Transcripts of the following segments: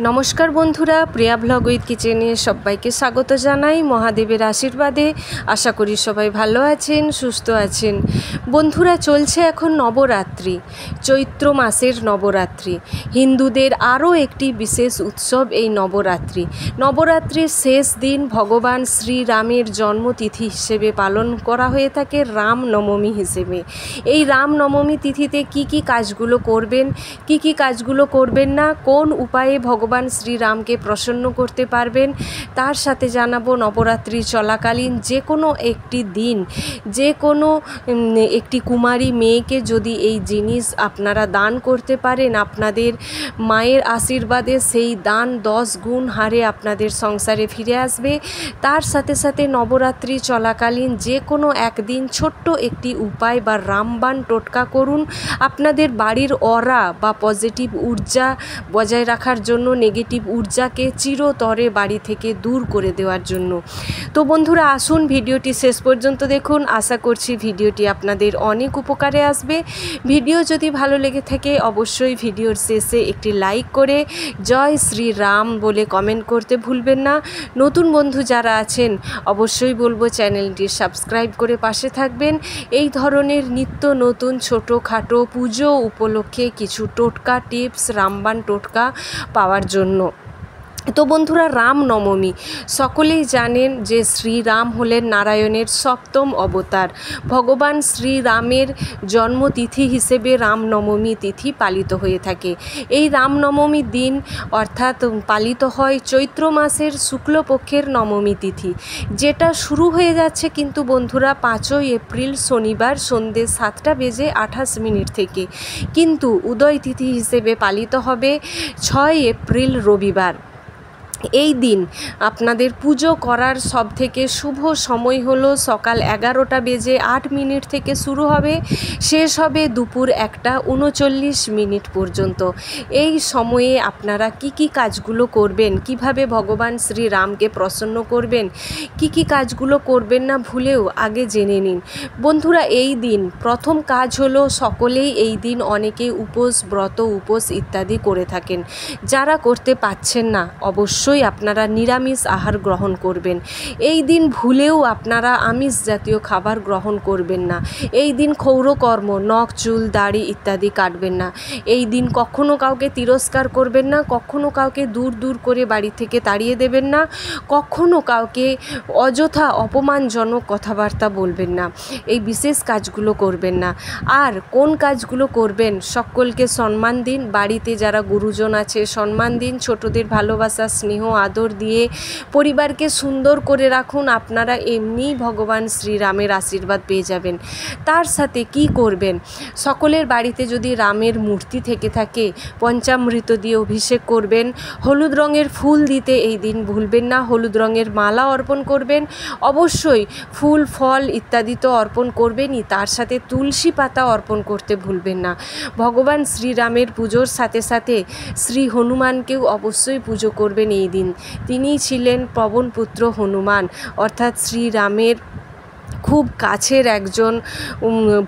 নমস্কার বন্ধুরা, প্রিয়া blog with কিচেনে সবাইকে স্বাগত জানাই মহাদেবের আশীর্বাদে। আশা করি সবাই ভালো আছেন, সুস্থ আছেন। বন্ধুরা, চলছে এখন নবরাত্রি, চৈত্র মাসের নবরাত্রি। হিন্দুদের আরও একটি বিশেষ উৎসব এই নবরাত্রি। নবরাত্রির শেষ দিন ভগবান শ্রীরামের জন্মতিথি হিসেবে পালন করা হয়ে থাকে রামনবমী হিসেবে। এই রামনবমী তিথিতে কি কি কাজগুলো করবেন, কি কি কাজগুলো করবেন না, কোন উপায়ে ভগবান শ্রীরামকে প্রসন্ন করতে পারবেন, তার সাথে জানাবো নবরাত্রি চলাকালীন যে কোনো একটি দিন, যে কোনো একটি কুমারী মেয়েকে যদি এই জিনিস আপনারা দান করতে পারেন, আপনাদের মায়ের আশীর্বাদে সেই দান 10 গুণ হারে আপনাদের সংসারে ফিরে আসবে। তার সাথে সাথে নবরাত্রি চলাকালীন যে কোনো একদিন ছোট্ট একটি উপায় বা রামবাণ টোটকা করুন আপনাদের বাড়ির অরা বা পজিটিভ ঊর্জা বজায় রাখার জন্য, নেগেটিভ ঊর্জাকে চিরতরে বাড়ি থেকে দূর করে দেওয়ার জন্য। তো বন্ধুরা, আসুন ভিডিওটি শেষ পর্যন্ত দেখুন। আশা করছি ভিডিওটি আপনাদের অনেক উপকারে আসবে। ভিডিও যদি ভালো লেগে থাকে অবশ্যই ভিডিওর শেষে একটি লাইক করে জয় শ্রীরাম বলে কমেন্ট করতে ভুলবেন না। নতুন বন্ধু যারা আছেন অবশ্যই বলবো চ্যানেলটি সাবস্ক্রাইব করে পাশে থাকবেন। এই ধরনের নিত্য নতুন ছোটোখাটো পুজো উপলক্ষে কিছু টোটকা, টিপস, রামবাণ টোটকা পাওয়ার জন্য। তো বন্ধুরা, রামনবমী সকলেই জানেন যে শ্রীরাম হলেন নারায়ণের 7ম অবতার। ভগবান শ্রীরামের জন্মতিথি হিসেবে রামনবমী তিথি পালিত হয়ে থাকে। এই রামনবমীর দিন অর্থাৎ পালিত হয় চৈত্র মাসের শুক্লপক্ষের নবমী তিথি, যেটা শুরু হয়ে যাচ্ছে কিন্তু বন্ধুরা 5ই এপ্রিল শনিবার সন্ধ্যে 7:28 থেকে, কিন্তু উদয় তিথি হিসেবে পালিত হবে 6 এপ্রিল রবিবার। এই দিন আপনাদের পুজো করার সবথেকে শুভ সময় হলো সকাল 11:08 থেকে শুরু হবে, শেষ হবে দুপুর 1:39 পর্যন্ত। এই সময়ে আপনারা কি কি কাজগুলো করবেন, কিভাবে ভগবান শ্রীরামকে প্রসন্ন করবেন, কি কি কাজগুলো করবেন না ভুলেও আগে জেনে নিন। বন্ধুরা, এই দিন প্রথম কাজ হলো সকলেই এই দিন অনেকে উপোস, ব্রত উপোস ইত্যাদি করে থাকেন। যারা করতে পাচ্ছেন না অবশ্যই আপনারা নিরামিষ আহার গ্রহণ করবেন। এই দিন ভুলেও আপনারা আমিষ জাতীয় খাবার গ্রহণ করবেন না। এই দিন ক্ষৌরকর্ম, নখ, চুল, দাড়ি ইত্যাদি কাটবেন না। এই দিন কখনো কাউকে তিরস্কার করবেন না, কখনো কাউকে দূর দূর করে বাড়ি থেকে তাড়িয়ে দেবেন না, কখনো কাউকে অযথা অপমানজনক কথাবার্তা বলবেন না। এই বিশেষ কাজগুলো করবেন না। আর কোন কাজগুলো করবেন, সকলকে সম্মান দিন, বাড়িতে যারা গুরুজন আছে সম্মান দিন, ছোটদের ভালোবাসা, স্নেহ, আদর দিয়ে পরিবারকে সুন্দর করে রাখুন। আপনারা এমনিই ভগবান শ্রীরামের আশীর্বাদ পেয়ে যাবেন। তার সাথে কি করবেন, সকলের বাড়িতে যদি রামের মূর্তি থেকে থাকে পঞ্চামৃত দিয়ে অভিষেক করবেন। হলুদ রঙের ফুল দিতে এই দিন ভুলবেন না, হলুদ রঙের মালা অর্পণ করবেন। অবশ্যই ফুল, ফল ইত্যাদি তো অর্পণ করবেনই, তার সাথে তুলসী পাতা অর্পণ করতে ভুলবেন না। ভগবান শ্রীরামের পুজোর সাথে সাথে শ্রী হনুমানকেও অবশ্যই পুজো করবেন এই দিন। তিনিই ছিলেন পবনপুত্র হনুমান, অর্থাৎ শ্রীরামের খুব কাছের একজন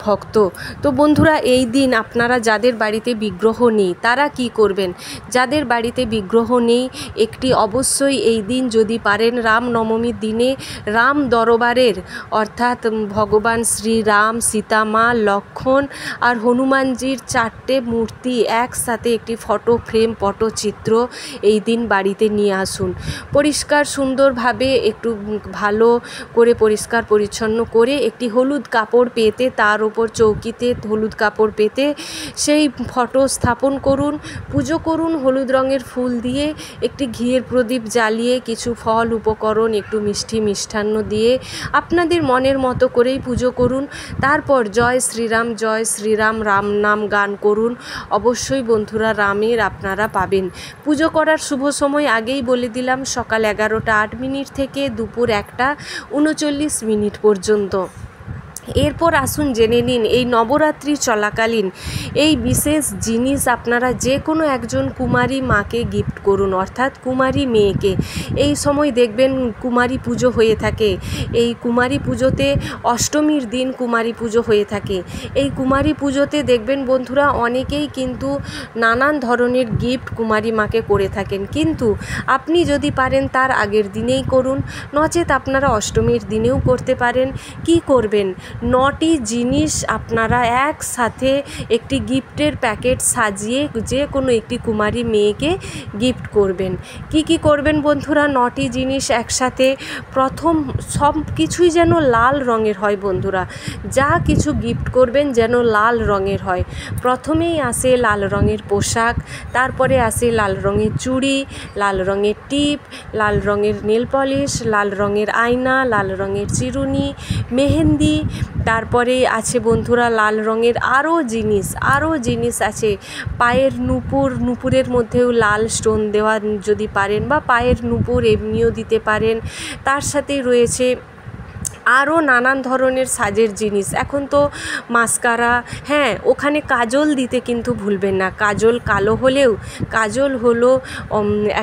ভক্ত। তো বন্ধুরা, এই দিন আপনারা যাদের বাড়িতে বিগ্রহ নেই তারা কি করবেন, যাদের বাড়িতে বিগ্রহ নেই একটি অবশ্যই এই দিন যদি পারেন রামনবমীর দিনে রাম দরবারের অর্থাৎ ভগবান শ্রীরাম, সীতা মা, লক্ষ্মণ আর হনুমানজির 4টে মূর্তি একসাথে একটি ফটো ফ্রেম, পটচিত্র এই দিন বাড়িতে নিয়ে আসুন। পরিষ্কার সুন্দরভাবে একটু ভালো করে পরিষ্কার পরিচ্ছন্ন করে একটি হলুদ কাপড় পেতে, তার উপর চৌকিতে হলুদ কাপড় পেতে সেই ফটো স্থাপন করুন, পুজো করুন। হলুদ রঙের ফুল দিয়ে একটি ঘিয়ের প্রদীপ জ্বালিয়ে কিছু ফল, উপকরণ, একটু মিষ্টি মিষ্টান্ন দিয়ে আপনাদের মনের মতো করেই পুজো করুন। তারপর জয় শ্রীরাম, জয় শ্রীরাম রাম নাম গান করুন। অবশ্যই বন্ধুরা, রামের আপনারা পাবেন। পুজো করার শুভ সময় আগেই বলে দিলাম, সকাল 11:08 থেকে দুপুর 1:39 পর্যন্ত। এরপর আসুন জেনে নিন এই নবরাত্রি চলাকালীন এই বিশেষ জিনিস আপনারা যে কোনো একজন কুমারী মাকে গিফট করুন, অর্থাৎ কুমারী মেয়েকে। এই সময় দেখবেন কুমারী পুজো হয়ে থাকে। এই কুমারী পুজোতে অষ্টমীর দিন কুমারী পুজো হয়ে থাকে। এই কুমারী পুজোতে দেখবেন বন্ধুরা অনেকেই কিন্তু নানান ধরনের গিফট কুমারী মাকে করে থাকেন, কিন্তু আপনি যদি পারেন তার আগের দিনেই করুন, নচেত আপনারা অষ্টমীর দিনেও করতে পারেন। কি করবেন, 9টি জিনিস আপনারা একসাথে একটি গিফটের প্যাকেট সাজিয়ে যে কোনো একটি কুমারী মেয়েকে গিফট করবেন। কি করবেন বন্ধুরা? 9টি জিনিস একসাথে। প্রথম সব কিছুই যেন লাল রঙের হয় বন্ধুরা, যা কিছু গিফট করবেন যেন লাল রঙের হয়। প্রথমেই আসে লাল রঙের পোশাক, তারপরে আসে লাল রঙের চুড়ি, লাল রঙের টিপ, লাল রঙের নেল পলিশ, লাল রঙের আয়না, লাল রঙের চিরুনি, মেহেন্দি, তারপরে আছে বন্ধুরা লাল রঙের আরও জিনিস আছে। পায়ের নুপুরের মধ্যেও লাল স্টোন দেওয়া যদি পারেন, বা পায়ের নুপুর এমনিও দিতে পারেন। তার সাথে রয়েছে আরও নানান ধরনের সাজের জিনিস। এখন তো মাস্কারা, হ্যাঁ ওখানে কাজল দিতে কিন্তু ভুলবেন না। কাজল কালো হলেও কাজল হলো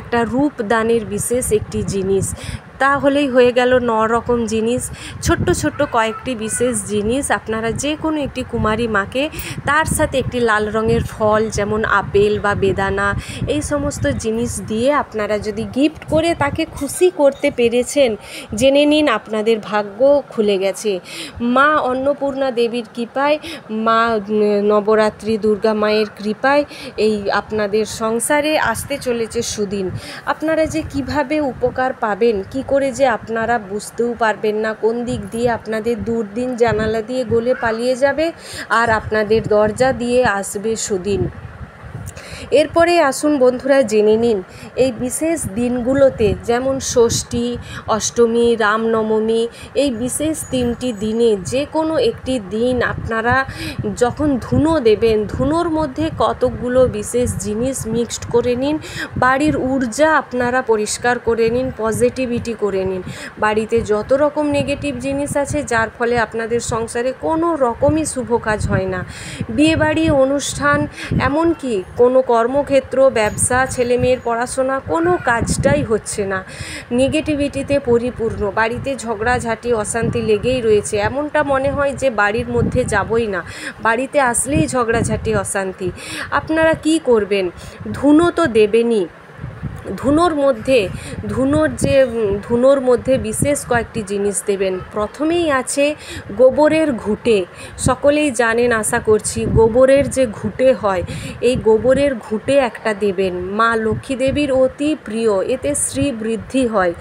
একটা রূপদানের বিশেষ একটি জিনিস। তাহলেই হয়ে গেল 9 রকম জিনিস। ছোট্ট কয়েকটি বিশেষ জিনিস আপনারা যে কোনো একটি কুমারী মাকে, তার সাথে একটি লাল রঙের ফল যেমন আপেল বা বেদানা, এই সমস্ত জিনিস দিয়ে আপনারা যদি গিফট করে তাকে খুশি করতে পেরেছেন, জেনে নিন আপনাদের ভাগ্য খুলে গেছে। মা অন্নপূর্ণা দেবীর কৃপায়, মা নবরাত্রি দুর্গা মায়ের কৃপায় এই আপনাদের সংসারে আসতে চলেছে সুদিন। আপনারা যে কিভাবে উপকার পাবেন, কি করে যে আপনারা বুঝতেও পারবেন না কোন দিক দিয়ে আপনাদের দুর্দিন জানালা দিয়ে গলে পালিয়ে যাবে আর আপনাদের দরজা দিয়ে আসবে সুদিন। এরপরে আসুন বন্ধুরা জেনে নিন এই বিশেষ দিনগুলোতে, যেমন ষষ্ঠী, অষ্টমী, রামনবমী, এই বিশেষ 3টি দিনে যে কোনো একটি দিন আপনারা যখন ধুনো দেবেন, ধুনোর মধ্যে কতকগুলো বিশেষ জিনিস মিক্সড করে নিন। বাড়ির ঊর্জা আপনারা পরিষ্কার করে নিন, পজিটিভিটি করে নিন। বাড়িতে যত রকম নেগেটিভ জিনিস আছে যার ফলে আপনাদের সংসারে কোনো রকমই শুভ কাজ হয় না, বিয়েবাড়ি, অনুষ্ঠান, এমনকি কোনো কর্মক্ষেত্র, ব্যবসা, ছেলেমেয়ের পড়াশোনা, কোনো কাজটাই হচ্ছে না, নেগেটিভিটিতে পরিপূর্ণ। বাড়িতে ঝগড়াঝাঁটি, অশান্তি লেগেই রয়েছে। এমনটা মনে হয় যে বাড়ির মধ্যে যাবই না, বাড়িতে আসলেই ঝগড়াঝাঁটি, অশান্তি। আপনারা কি করবেন? ধুনো তো দেবেনই। ধুনোর মধ্যে বিশেষ কয়েকটি জিনিস দেবেন। প্রথমেই আছে গোবরের ঘুঁটে। সকলেই জানেন আশা করছি গোবরের যে ঘুঁটে হয়, এই গোবরের ঘুঁটে একটা দেবেন। মা লক্ষ্মী দেবীর অতি প্রিয়, এতে শ্রী বৃদ্ধি হয়।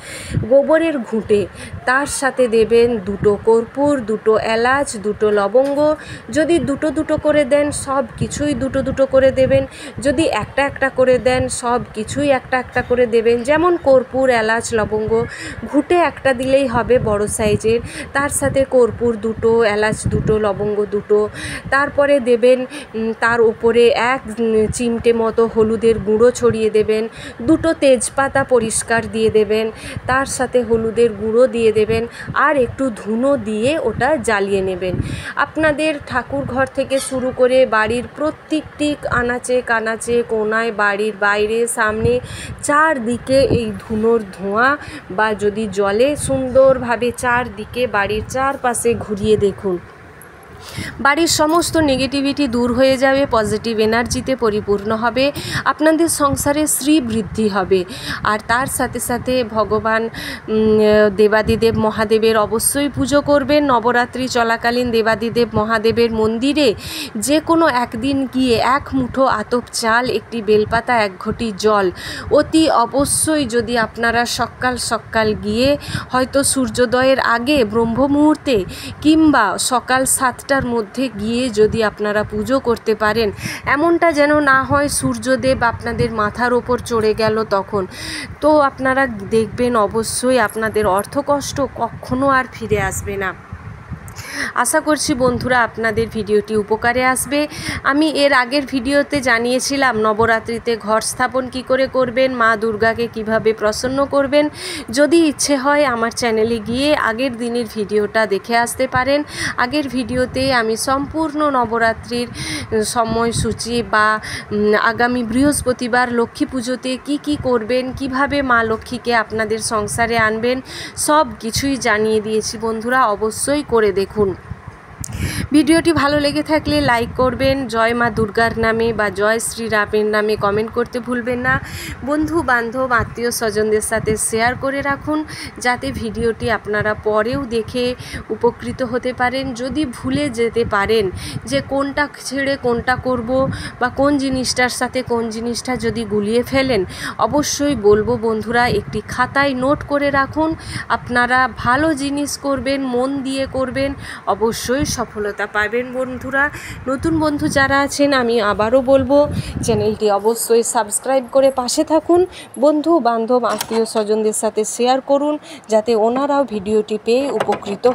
গোবরের ঘুঁটে, তার সাথে দেবেন 2টো কর্পূর, 2টো এলাচ, 2টো লবঙ্গ। যদি দুটো করে দেন সব কিছুই 2টো করে দেবেন, যদি একটা করে দেন সব কিছুই একটা করে দেবেন। যেমন কর্পূর, এলাচ, লবঙ্গ, ঘুঁটে একটা দিলেই হবে বড় সাইজের, তার সাথে কর্পূর 2টো, এলাচ 2টো, লবঙ্গ 2টো। তারপরে দেবেন তার উপরে 1 চিমটে মতো হলুদের গুঁড়ো ছড়িয়ে দেবেন, 2টো তেজপাতা পরিষ্কার দিয়ে দেবেন, তার সাথে হলুদের গুঁড়ো দিয়ে দেবেন, আর একটু ধুনো দিয়ে ওটা জ্বালিয়ে নেবেন। আপনাদের ঠাকুর ঘর থেকে শুরু করে বাড়ির প্রত্যেকটি আনাচে কানাচে, কোনায়, বাড়ির বাইরে, সামনে, চারদিকে এই ধুনোর ধোঁয়া বা যদি জলে সুন্দরভাবে চারদিকে বাড়ির চারপাশে ঘুরিয়ে দেখুন, বাড়ির সমস্ত নেগেটিভিটি দূর হয়ে যাবে, পজিটিভ এনার্জিতে পরিপূর্ণ হবে, আপনাদের সংসারে শ্রী বৃদ্ধি হবে। আর তার সাথে সাথে ভগবান দেবাদিদেব মহাদেবের অবশ্যই পুজো করবেন। নবরাত্রি চলাকালীন দেবাদিদেব মহাদেবের মন্দিরে যে কোনো একদিন গিয়ে 1 মুঠো আতপ চাল, একটি বেলপাতা, 1 ঘটি জল, অতি অবশ্যই যদি আপনারা সকাল গিয়ে, হয়তো সূর্যোদয়ের আগে ব্রহ্ম মুহূর্তে কিংবা সকাল 7টার মধ্যে গিয়ে যদি আপনারা পুজো করতে পারেন, এমনটা যেন না হয় সূর্যদেব আপনাদের মাথার ওপর চড়ে গেল তখন, তো আপনারা দেখবেন অবশ্যই আপনাদের অর্থকষ্ট কখনো আর ফিরে আসবে না। আশা করছি বন্ধুরা আপনাদের ভিডিওটি উপকারে আসবে। আমি এর আগের ভিডিওতে জানিয়েছিলাম নবরাত্রিতে ঘর স্থাপন কি করে করবেন, মা দুর্গাকে কিভাবে প্রসন্ন করবেন। যদি ইচ্ছে হয় আমার চ্যানেলে গিয়ে আগের দিনের ভিডিওটা দেখে আসতে পারেন। আগের ভিডিওতে আমি সম্পূর্ণ নবরাত্রির সময়সূচি বা আগামী বৃহস্পতিবার লক্ষ্মী পুজোতে কি করবেন, কিভাবে মা লক্ষ্মীকে আপনাদের সংসারে আনবেন, সব কিছুই জানিয়ে দিয়েছি বন্ধুরা। অবশ্যই করে দেখুন। ভিডিওটি ভালো লেগে থাকলে লাইক করবেন, জয় মা দুর্গার নামে বা জয় শ্রীরামের নামে কমেন্ট করতে ভুলবেন না। বন্ধু বান্ধব আত্মীয় স্বজনদের সাথে শেয়ার করে রাখুন, যাতে ভিডিওটি আপনারা পরেও দেখে উপকৃত হতে পারেন। যদি ভুলে যেতে পারেন যে কোনটা ছেড়ে কোনটা করব বা কোন জিনিসটার সাথে কোন জিনিসটা যদি গুলিয়ে ফেলেন, অবশ্যই বলবো বন্ধুরা একটি খাতায় নোট করে রাখুন। আপনারা ভালো জিনিস করবেন, মন দিয়ে করবেন, অবশ্যই সফলতা পাবেন বন্ধুরা। নতুন বন্ধু যারা আছেন আমি আবারও বলবো চ্যানেলটি অবশ্যই সাবস্ক্রাইব করে পাশে থাকুন। বন্ধু বান্ধব আত্মীয় স্বজনদের সাথে শেয়ার করুন, যাতে ওনারাও ভিডিওটি পেয়ে উপকৃত